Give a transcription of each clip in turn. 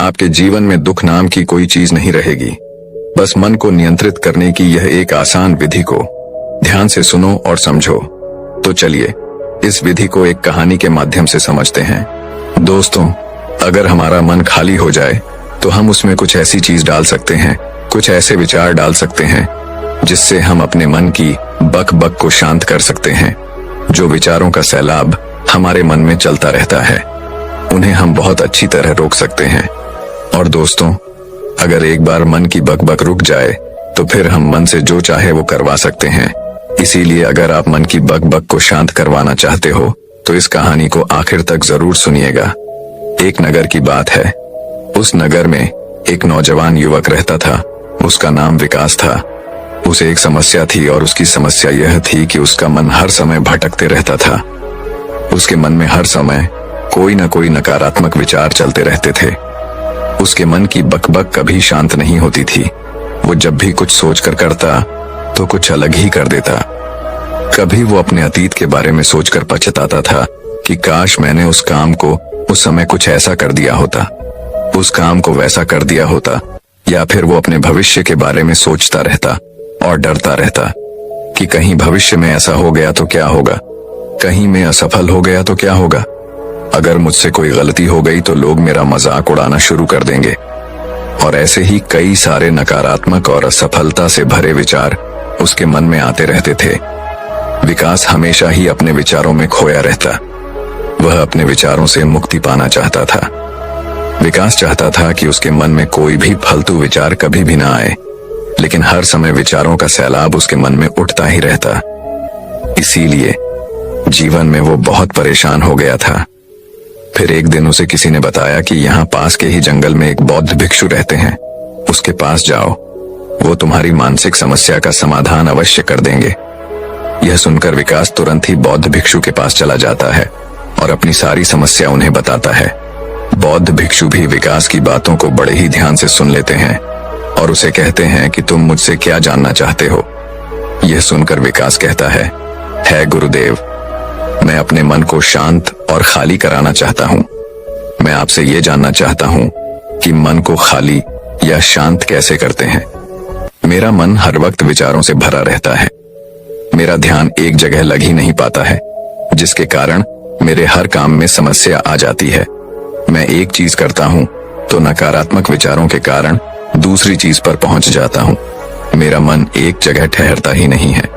आपके जीवन में दुख नाम की कोई चीज नहीं रहेगी। बस मन को नियंत्रित करने की यह एक आसान विधि को ध्यान से सुनो और समझो। तो चलिए इस विधि को एक कहानी के माध्यम से समझते हैं। दोस्तों, अगर हमारा मन खाली हो जाए तो हम उसमें कुछ ऐसी चीज डाल सकते हैं, कुछ ऐसे विचार डाल सकते हैं जिससे हम अपने मन की बक बक को शांत कर सकते हैं। जो विचारों का सैलाब हमारे मन में चलता रहता है, उन्हें हम बहुत अच्छी तरह रोक सकते हैं। और दोस्तों, अगर एक बार मन की बक बक रुक जाए तो फिर हम मन से जो चाहे वो करवा सकते हैं। इसीलिए अगर आप मन की बक बक को शांत करवाना चाहते हो तो इस कहानी को आखिर तक जरूर सुनिएगा। एक नगर की बात है। उस नगर में एक नौजवान युवक रहता था। उसका नाम विकास था। उसे एक समस्या थी और उसकी समस्या यह थी कि उसका मन हर समय भटकते रहता था। उसके मन में हर समय कोई न कोई नकारात्मक विचार चलते रहते थे। उसके मन की बकबक कभी शांत नहीं होती थी। वो जब भी कुछ सोचकर करता तो कुछ अलग ही कर देता। कभी वो अपने अतीत के बारे में सोचकर पछताता था कि काश मैंने उस काम को उस समय कुछ ऐसा कर दिया होता, उस काम को वैसा कर दिया होता। या फिर वो अपने भविष्य के बारे में सोचता रहता और डरता रहता कि कहीं भविष्य में ऐसा हो गया तो क्या होगा, कहीं मैं असफल हो गया तो क्या होगा, अगर मुझसे कोई गलती हो गई तो लोग मेरा मजाक उड़ाना शुरू कर देंगे। और ऐसे ही कई सारे नकारात्मक और असफलता से भरे विचार उसके मन में आते रहते थे। विकास हमेशा ही अपने विचारों में खोया रहता। वह अपने विचारों से मुक्ति पाना चाहता था। विकास चाहता था कि उसके मन में कोई भी फालतू विचार कभी भी ना आए, लेकिन हर समय विचारों का सैलाब उसके मन में उठता ही रहता। इसीलिए जीवन में वो बहुत परेशान हो गया था। फिर एक दिन उसे किसी ने बताया कि यहाँ पास के ही जंगल में एक बौद्ध भिक्षु रहते हैं, उसके पास जाओ, वो तुम्हारी मानसिक समस्या का समाधान अवश्य कर देंगे। यह सुनकर विकास तुरंत ही बौद्ध भिक्षु के पास चला जाता है और अपनी सारी समस्या उन्हें बताता है। बौद्ध भिक्षु भी विकास की बातों को बड़े ही ध्यान से सुन लेते हैं और उसे कहते हैं कि तुम मुझसे क्या जानना चाहते हो। यह सुनकर विकास कहता है गुरुदेव, मैं अपने मन को शांत और खाली कराना चाहता हूँ। मैं आपसे ये जानना चाहता हूँ कि मन को खाली या शांत कैसे करते हैं। मेरा मन हर वक्त विचारों से भरा रहता है। मेरा ध्यान एक जगह लग ही नहीं पाता है, जिसके कारण मेरे हर काम में समस्या आ जाती है। मैं एक चीज करता हूँ तो नकारात्मक विचारों के कारण दूसरी चीज पर पहुंच जाता हूँ। मेरा मन एक जगह ठहरता ही नहीं है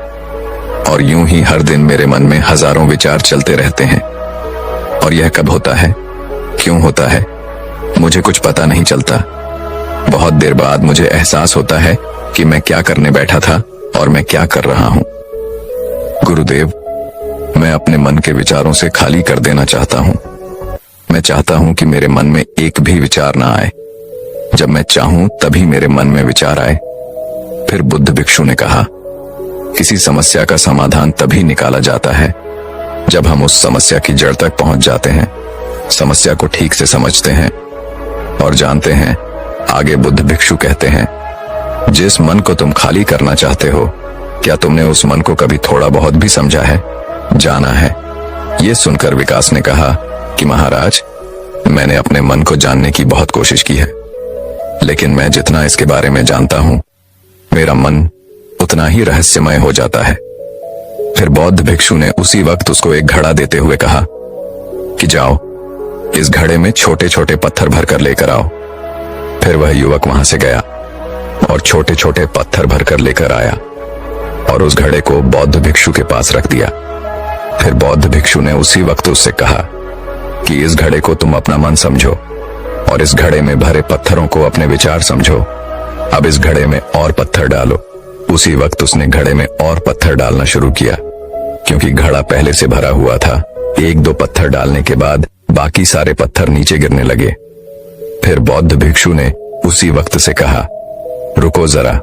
और यूं ही हर दिन मेरे मन में हजारों विचार चलते रहते हैं। और यह कब होता है, क्यों होता है, मुझे कुछ पता नहीं चलता। बहुत देर बाद मुझे एहसास होता है कि मैं क्या करने बैठा था और मैं क्या कर रहा हूँ। गुरुदेव, मैं अपने मन के विचारों से खाली कर देना चाहता हूँ। मैं चाहता हूँ कि मेरे मन में एक भी विचार ना आए। जब मैं चाहूं तभी मेरे मन में विचार आए। फिर बुद्ध भिक्षु ने कहा, किसी समस्या का समाधान तभी निकाला जाता है जब हम उस समस्या की जड़ तक पहुंच जाते हैं, समस्या को ठीक से समझते हैं और जानते हैं। आगे बुद्ध भिक्षु कहते हैं, जिस मन को तुम खाली करना चाहते हो, क्या तुमने उस मन को कभी थोड़ा बहुत भी समझा है, जाना है? ये सुनकर विकास ने कहा कि महाराज, मैंने अपने मन को जानने की बहुत कोशिश की है, लेकिन मैं जितना इसके बारे में जानता हूं, मेरा मन उतना ही रहस्यमय हो जाता है। फिर बौद्ध भिक्षु ने उसी वक्त उसको एक घड़ा देते हुए कहा कि जाओ, इस घड़े में छोटे छोटे पत्थर भरकर लेकर आओ। फिर वह युवक वहां से गया और छोटे छोटे पत्थर भरकर लेकर आया और उस घड़े को बौद्ध भिक्षु के पास रख दिया। फिर बौद्ध भिक्षु ने उसी वक्त उससे कहा कि इस घड़े को तुम अपना मन समझो और इस घड़े में भरे पत्थरों को अपने विचार समझो। अब इस घड़े में और पत्थर डालो। उसी वक्त उसने घड़े में और पत्थर डालना शुरू किया। क्योंकि घड़ा पहले से भरा हुआ था, एक दो पत्थर डालने के बाद बाकी सारे पत्थर नीचे गिरने लगे। फिर बौद्ध भिक्षु ने उसी वक्त से कहा, रुको जरा,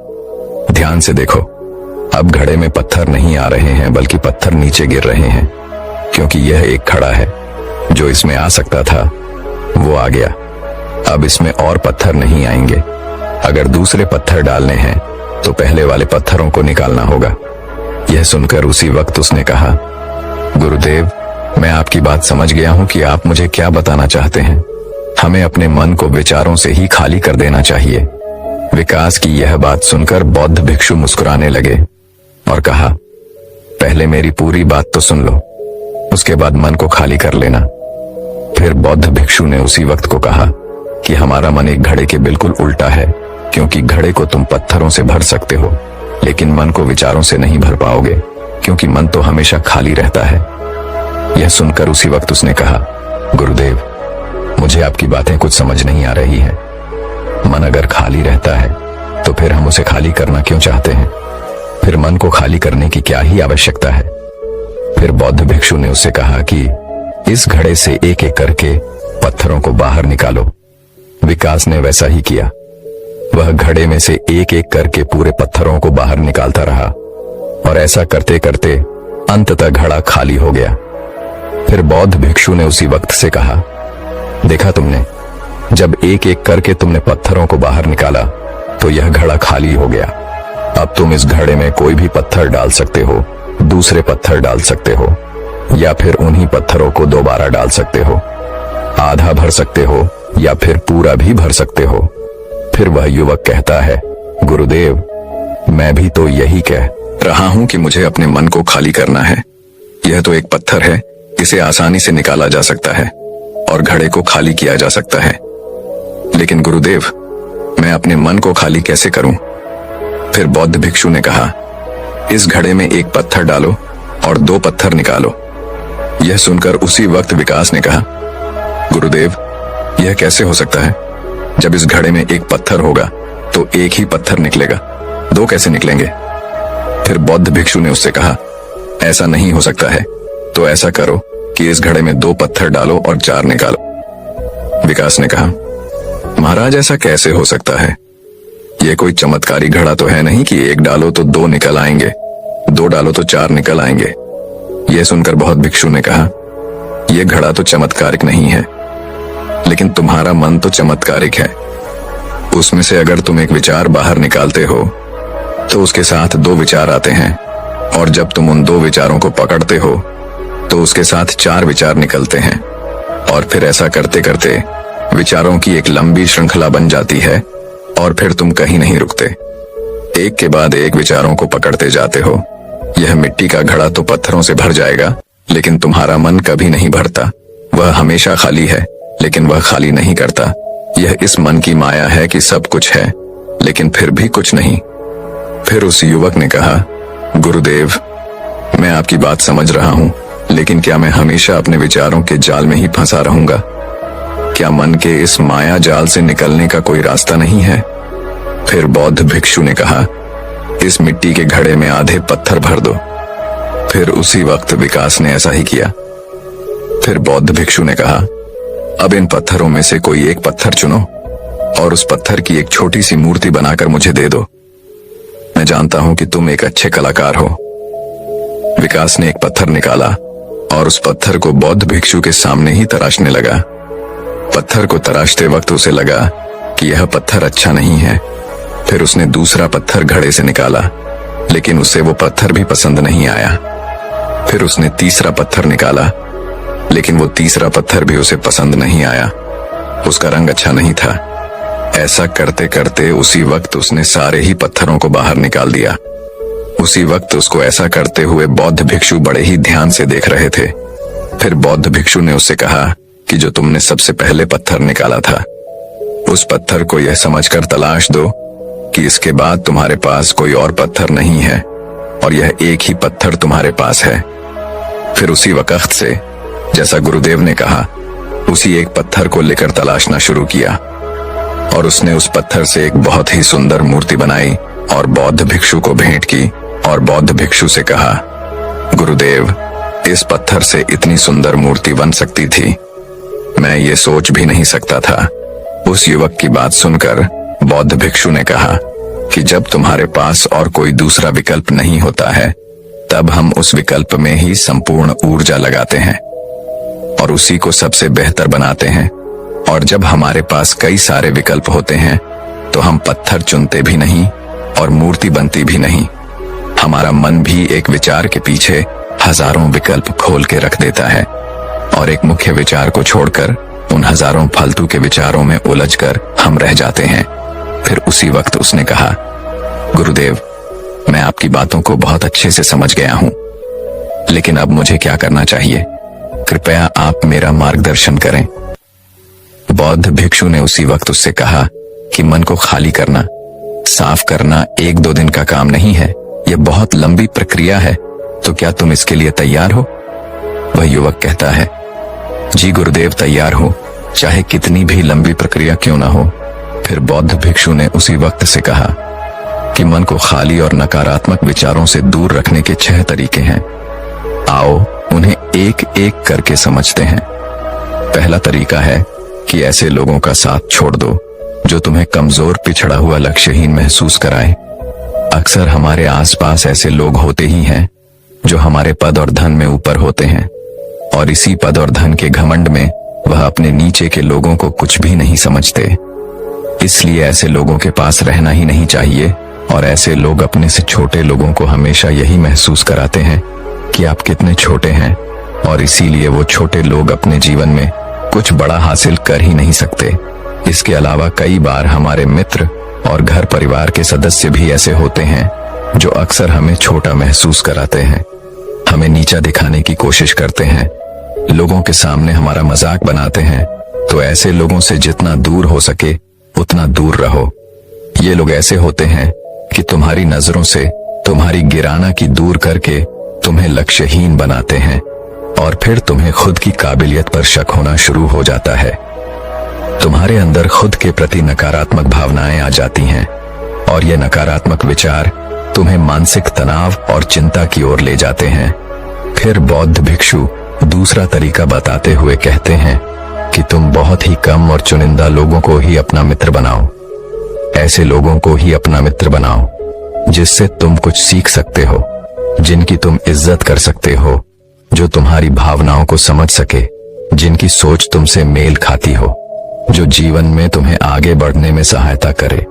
ध्यान से देखो। अब घड़े में पत्थर नहीं आ रहे हैं, बल्कि पत्थर नीचे गिर रहे हैं, क्योंकि यह एक घड़ा है। जो इसमें आ सकता था वो आ गया। अब इसमें और पत्थर नहीं आएंगे। अगर दूसरे पत्थर डालने हैं तो पहले वाले पत्थरों को निकालना होगा। यह सुनकर उसी वक्त उसने कहा, गुरुदेव, मैं आपकी बात समझ गया हूं कि आप मुझे क्या बताना चाहते हैं। हमें अपने मन को विचारों से ही खाली कर देना चाहिए। विकास की यह बात सुनकर बौद्ध भिक्षु मुस्कुराने लगे और कहा, पहले मेरी पूरी बात तो सुन लो, उसके बाद मन को खाली कर लेना। फिर बौद्ध भिक्षु ने उसी वक्त को कहा कि हमारा मन एक घड़े के बिल्कुल उल्टा है, क्योंकि घड़े को तुम पत्थरों से भर सकते हो, लेकिन मन को विचारों से नहीं भर पाओगे, क्योंकि मन तो हमेशा खाली रहता है। यह सुनकर उसी वक्त उसने कहा, गुरुदेव, मुझे आपकी बातें कुछ समझ नहीं आ रही है। मन अगर खाली रहता है तो फिर हम उसे खाली करना क्यों चाहते हैं? फिर मन को खाली करने की क्या ही आवश्यकता है? फिर बौद्ध भिक्षु ने उससे कहा कि इस घड़े से एक एक करके पत्थरों को बाहर निकालो। विकास ने वैसा ही किया। वह घड़े में से एक एक करके पूरे पत्थरों को बाहर निकालता रहा और ऐसा करते करते अंततः घड़ा खाली हो गया। फिर बौद्ध भिक्षु ने उसी वक्त से कहा, देखा तुमने, जब एक एक करके तुमने पत्थरों को बाहर निकाला तो यह घड़ा खाली हो गया। अब तुम इस घड़े में कोई भी पत्थर डाल सकते हो, दूसरे पत्थर डाल सकते हो, या फिर उन्हीं पत्थरों को दोबारा डाल सकते हो। आधा भर सकते हो या फिर पूरा भी भर सकते हो। फिर वह युवक कहता है, गुरुदेव, मैं भी तो यही कह रहा हूं कि मुझे अपने मन को खाली करना है। यह तो एक पत्थर है, इसे आसानी से निकाला जा सकता है और घड़े को खाली किया जा सकता है, लेकिन गुरुदेव, मैं अपने मन को खाली कैसे करूं? फिर बौद्ध भिक्षु ने कहा, इस घड़े में एक पत्थर डालो और दो पत्थर निकालो। यह सुनकर उसी वक्त विकास ने कहा, गुरुदेव, यह कैसे हो सकता है? जब इस घड़े में एक पत्थर होगा तो एक ही पत्थर निकलेगा, दो कैसे निकलेंगे? फिर बौद्ध भिक्षु ने उससे कहा, ऐसा नहीं हो सकता है, तो ऐसा करो कि इस घड़े में दो पत्थर डालो और चार निकालो। विकास ने कहा, महाराज, ऐसा कैसे हो सकता है? यह कोई चमत्कारी घड़ा तो है नहीं कि एक डालो तो दो निकल आएंगे, दो डालो तो चार निकल आएंगे। यह सुनकर बौद्ध भिक्षु ने कहा, यह घड़ा तो चमत्कारिक नहीं है, लेकिन तुम्हारा मन तो चमत्कारिक है। उसमें से अगर तुम एक विचार बाहर निकालते हो तो उसके साथ दो विचार आते हैं, और जब तुम उन दो विचारों को पकड़ते हो तो उसके साथ चार विचार निकलते हैं, और फिर ऐसा करते करते विचारों की एक लंबी श्रृंखला बन जाती है और फिर तुम कहीं नहीं रुकते। एक के बाद एक विचारों को पकड़ते जाते हो। यह मिट्टी का घड़ा तो पत्थरों से भर जाएगा, लेकिन तुम्हारा मन कभी नहीं भरता। वह हमेशा खाली है, लेकिन वह खाली नहीं करता। यह इस मन की माया है कि सब कुछ है, लेकिन फिर भी कुछ नहीं। फिर उस युवक ने कहा, गुरुदेव, मैं आपकी बात समझ रहा हूं, लेकिन क्या मैं हमेशा अपने विचारों के जाल में ही फंसा रहूंगा? क्या मन के इस माया जाल से निकलने का कोई रास्ता नहीं है? फिर बौद्ध भिक्षु ने कहा, इस मिट्टी के घड़े में आधे पत्थर भर दो। फिर उसी वक्त विकास ने ऐसा ही किया। फिर बौद्ध भिक्षु ने कहा, अब इन पत्थरों में से कोई एक पत्थर चुनो और उस पत्थर की एक छोटी सी मूर्ति बनाकर मुझे दे दो। मैं जानता हूं कि तुम एक अच्छे कलाकार हो। विकास ने एक पत्थर निकाला और उस पत्थर को बौद्ध भिक्षु के सामने ही तराशने लगा। पत्थर को तराशते वक्त उसे लगा कि यह पत्थर अच्छा नहीं है। फिर उसने दूसरा पत्थर घड़े से निकाला, लेकिन उसे वो पत्थर भी पसंद नहीं आया। फिर उसने तीसरा पत्थर निकाला, लेकिन वो तीसरा पत्थर भी उसे पसंद नहीं आया। उसका रंग अच्छा नहीं था। ऐसा करते करते उसी वक्त उसने सारे ही पत्थरों को बाहर निकाल दिया। उसी वक्त उसको ऐसा करते हुए बौद्ध भिक्षु बड़े ही ध्यान से देख रहे थे। फिर बौद्ध भिक्षु ने उससे कहा कि जो तुमने सबसे पहले पत्थर निकाला था, उस पत्थर को यह समझकर तलाश दो कि इसके बाद तुम्हारे पास कोई और पत्थर नहीं है और यह एक ही पत्थर तुम्हारे पास है। फिर उसी वक्त से, जैसा गुरुदेव ने कहा, उसी एक पत्थर को लेकर तलाशना शुरू किया और उसने उस पत्थर से एक बहुत ही सुंदर मूर्ति बनाई और बौद्ध भिक्षु को भेंट की और बौद्ध भिक्षु से कहा, गुरुदेव, इस पत्थर से इतनी सुंदर मूर्ति बन सकती थी, मैं ये सोच भी नहीं सकता था। उस युवक की बात सुनकर बौद्ध भिक्षु ने कहा कि जब तुम्हारे पास और कोई दूसरा विकल्प नहीं होता है, तब हम उस विकल्प में ही संपूर्ण ऊर्जा लगाते हैं और उसी को सबसे बेहतर बनाते हैं। और जब हमारे पास कई सारे विकल्प होते हैं तो हम पत्थर चुनते भी नहीं और मूर्ति बनती भी नहीं। हमारा मन भी एक विचार के पीछे हजारों विकल्प खोल के रख देता है और एक मुख्य विचार को छोड़कर उन हजारों फालतू के विचारों में उलझकर हम रह जाते हैं। फिर उसी वक्त उसने कहा, गुरुदेव, मैं आपकी बातों को बहुत अच्छे से समझ गया हूं, लेकिन अब मुझे क्या करना चाहिए? कृपया आप मेरा मार्गदर्शन करें। बौद्ध भिक्षु ने उसी वक्त उससे कहा कि मन को खाली करना, साफ करना 1-2 दिन का काम नहीं है, यह बहुत लंबी प्रक्रिया है। तो क्या तुम इसके लिए तैयार हो? वह युवक कहता है, जी गुरुदेव, तैयार हो, चाहे कितनी भी लंबी प्रक्रिया क्यों ना हो। फिर बौद्ध भिक्षु ने उसी वक्त से कहा कि मन को खाली और नकारात्मक विचारों से दूर रखने के 6 तरीके हैं। आओ उन्हें एक एक करके समझते हैं। पहला तरीका है कि ऐसे लोगों का साथ छोड़ दो जो तुम्हें कमजोर, पिछड़ा हुआ, लक्ष्यहीन महसूस कराए। अक्सर हमारे आसपास ऐसे लोग होते ही हैं जो हमारे पद और धन में ऊपर होते हैं, और इसी पद और धन के घमंड में वह अपने नीचे के लोगों को कुछ भी नहीं समझते। इसलिए ऐसे लोगों के पास रहना ही नहीं चाहिए, और ऐसे लोग अपने से छोटे लोगों को हमेशा यही महसूस कराते हैं कि आप कितने छोटे हैं, और इसीलिए वो छोटे लोग अपने जीवन में कुछ बड़ा हासिल कर ही नहीं सकते। इसके अलावा कई बार हमारे मित्र और घर परिवार के सदस्य भी ऐसे होते हैं जो अक्सर हमें छोटा महसूस कराते हैं, हमें नीचा दिखाने की कोशिश करते हैं, लोगों के सामने हमारा मजाक बनाते हैं। तो ऐसे लोगों से जितना दूर हो सके उतना दूर रहो। ये लोग ऐसे होते हैं कि तुम्हारी नजरों से तुम्हारी गिराना की दूर करके तुम्हें लक्ष्यहीन बनाते हैं, और फिर तुम्हें खुद की काबिलियत पर शक होना शुरू हो जाता है। तुम्हारे अंदर खुद के प्रति नकारात्मक भावनाएं आ जाती हैं, और ये नकारात्मक विचार तुम्हें मानसिक तनाव और चिंता की ओर ले जाते हैं। फिर बौद्ध भिक्षु दूसरा तरीका बताते हुए कहते हैं कि तुम बहुत ही कम और चुनिंदा लोगों को ही अपना मित्र बनाओ। ऐसे लोगों को ही अपना मित्र बनाओ जिससे तुम कुछ सीख सकते हो, जिनकी तुम इज्जत कर सकते हो, जो तुम्हारी भावनाओं को समझ सके, जिनकी सोच तुमसे मेल खाती हो, जो जीवन में तुम्हें आगे बढ़ने में सहायता करे।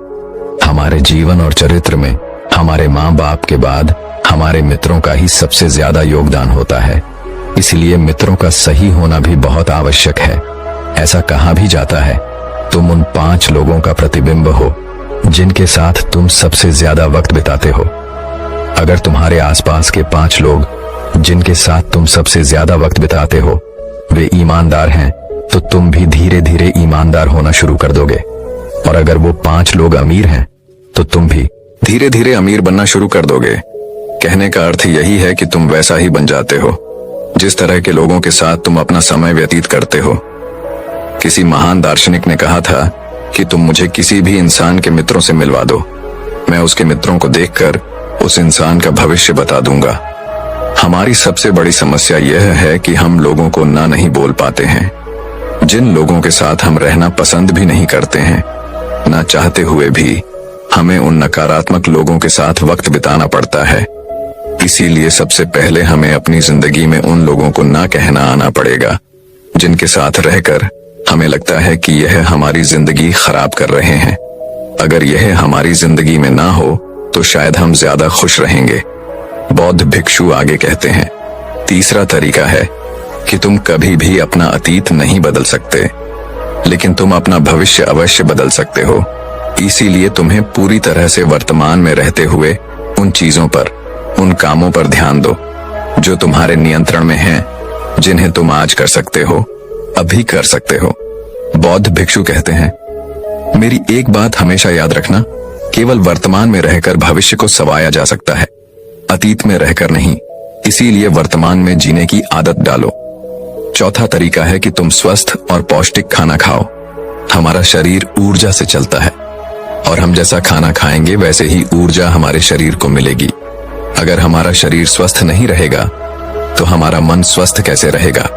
हमारे जीवन और चरित्र में हमारे माँ बाप के बाद हमारे मित्रों का ही सबसे ज्यादा योगदान होता है। इसलिए मित्रों का सही होना भी बहुत आवश्यक है। ऐसा कहा भी जाता है, तुम उन 5 लोगों का प्रतिबिंब हो जिनके साथ तुम सबसे ज्यादा वक्त बिताते हो। अगर तुम्हारे आसपास के 5 लोग जिनके साथ तुम सबसे ज्यादा वक्त बिताते हो वे ईमानदार हैं, तो तुम भी धीरे धीरे ईमानदार होना शुरू कर दोगे। और अगर वो 5 लोग अमीर हैं, तो तुम भी धीरे धीरे अमीर बनना शुरू कर दोगे। कहने का अर्थ यही है कि तुम वैसा ही बन जाते हो जिस तरह के लोगों के साथ तुम अपना समय व्यतीत करते हो। किसी महान दार्शनिक ने कहा था कि तुम मुझे किसी भी इंसान के मित्रों से मिलवा दो, मैं उसके मित्रों को देखकर उस इंसान का भविष्य बता दूंगा। हमारी सबसे बड़ी समस्या यह है कि हम लोगों को ना नहीं बोल पाते हैं। जिन लोगों के साथ हम रहना पसंद भी नहीं करते हैं, ना चाहते हुए भी हमें उन नकारात्मक लोगों के साथ वक्त बिताना पड़ता है। इसीलिए सबसे पहले हमें अपनी जिंदगी में उन लोगों को ना कहना आना पड़ेगा जिनके साथ रहकर हमें लगता है कि यह हमारी जिंदगी खराब कर रहे हैं। अगर यह हमारी जिंदगी में ना हो तो शायद हम ज्यादा खुश रहेंगे। बौद्ध भिक्षु आगे कहते हैं, तीसरा तरीका है कि तुम कभी भी अपना अतीत नहीं बदल सकते, लेकिन तुम अपना भविष्य अवश्य बदल सकते हो। इसीलिए तुम्हें पूरी तरह से वर्तमान में रहते हुए उन चीजों पर, उन कामों पर ध्यान दो जो तुम्हारे नियंत्रण में हैं, जिन्हें तुम आज कर सकते हो, अभी कर सकते हो। बौद्ध भिक्षु कहते हैं, मेरी एक बात हमेशा याद रखना, केवल वर्तमान में रहकर भविष्य को संवारा जा सकता है, अतीत में रहकर नहीं। इसीलिए वर्तमान में जीने की आदत डालो। चौथा तरीका है कि तुम स्वस्थ और पौष्टिक खाना खाओ। हमारा शरीर ऊर्जा से चलता है, और हम जैसा खाना खाएंगे वैसे ही ऊर्जा हमारे शरीर को मिलेगी। अगर हमारा शरीर स्वस्थ नहीं रहेगा तो हमारा मन स्वस्थ कैसे रहेगा?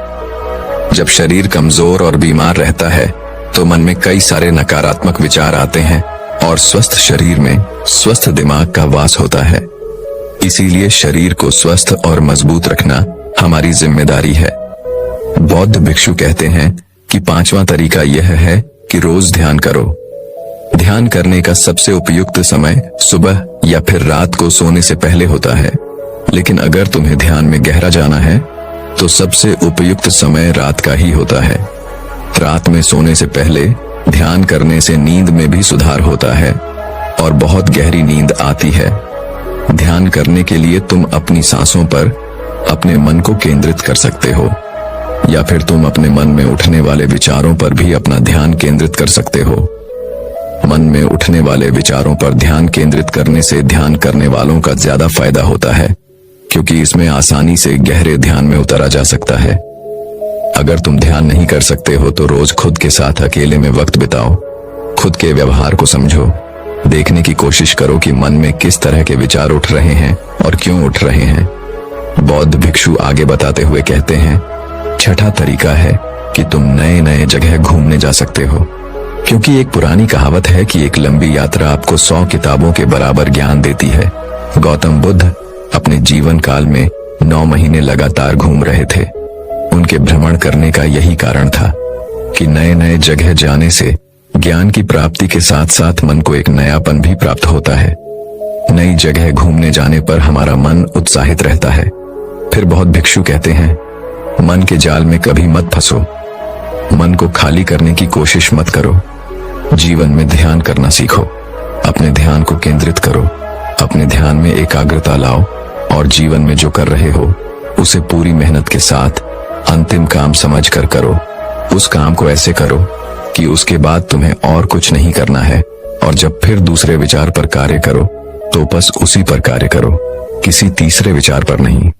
जब शरीर कमजोर और बीमार रहता है तो मन में कई सारे नकारात्मक विचार आते हैं, और स्वस्थ शरीर में स्वस्थ दिमाग का वास होता है। इसीलिए शरीर को स्वस्थ और मजबूत रखना हमारी जिम्मेदारी है। बौद्ध भिक्षु कहते हैं कि 5वां तरीका यह है कि रोज ध्यान करो। ध्यान करने का सबसे उपयुक्त समय सुबह या फिर रात को सोने से पहले होता है, लेकिन अगर तुम्हें ध्यान में गहरा जाना है तो सबसे उपयुक्त समय रात का ही होता है। रात में सोने से पहले ध्यान करने से नींद में भी सुधार होता है और बहुत गहरी नींद आती है। ध्यान करने के लिए तुम अपनी सांसों पर अपने मन को केंद्रित कर सकते हो, या फिर तुम अपने मन में उठने वाले विचारों पर भी अपना ध्यान केंद्रित कर सकते हो। मन में उठने वाले विचारों पर ध्यान केंद्रित करने से ध्यान करने वालों का ज्यादा फायदा होता है, क्योंकि इसमें आसानी से गहरे ध्यान में उतरा जा सकता है। अगर तुम ध्यान नहीं कर सकते हो तो रोज खुद के साथ अकेले में वक्त बिताओ, खुद के व्यवहार को समझो, देखने की कोशिश करो कि मन में किस तरह के विचार उठ रहे हैं और क्यों उठ रहे हैं। बौद्ध भिक्षु आगे बताते हुए कहते हैं, छठा तरीका है कि तुम नए नए जगह घूमने जा सकते हो, क्योंकि एक पुरानी कहावत है कि एक लंबी यात्रा आपको 100 किताबों के बराबर ज्ञान देती है। गौतम बुद्ध अपने जीवन काल में 9 महीने लगातार घूम रहे थे। उनके भ्रमण करने का यही कारण था कि नए नए जगह जाने से ज्ञान की प्राप्ति के साथ साथ मन को एक नयापन भी प्राप्त होता है। नई जगह घूमने जाने पर हमारा मन उत्साहित रहता है। फिर बहुत भिक्षु कहते हैं, मन के जाल में कभी मत फंसो, मन को खाली करने की कोशिश मत करो, जीवन में ध्यान करना सीखो, अपने ध्यान को केंद्रित करो, अपने ध्यान में एकाग्रता लाओ और जीवन में जो कर रहे हो उसे पूरी मेहनत के साथ अंतिम काम समझकर करो। उस काम को ऐसे करो कि उसके बाद तुम्हें और कुछ नहीं करना है, और जब फिर दूसरे विचार पर कार्य करो तो बस उसी पर कार्य करो, किसी तीसरे विचार पर नहीं।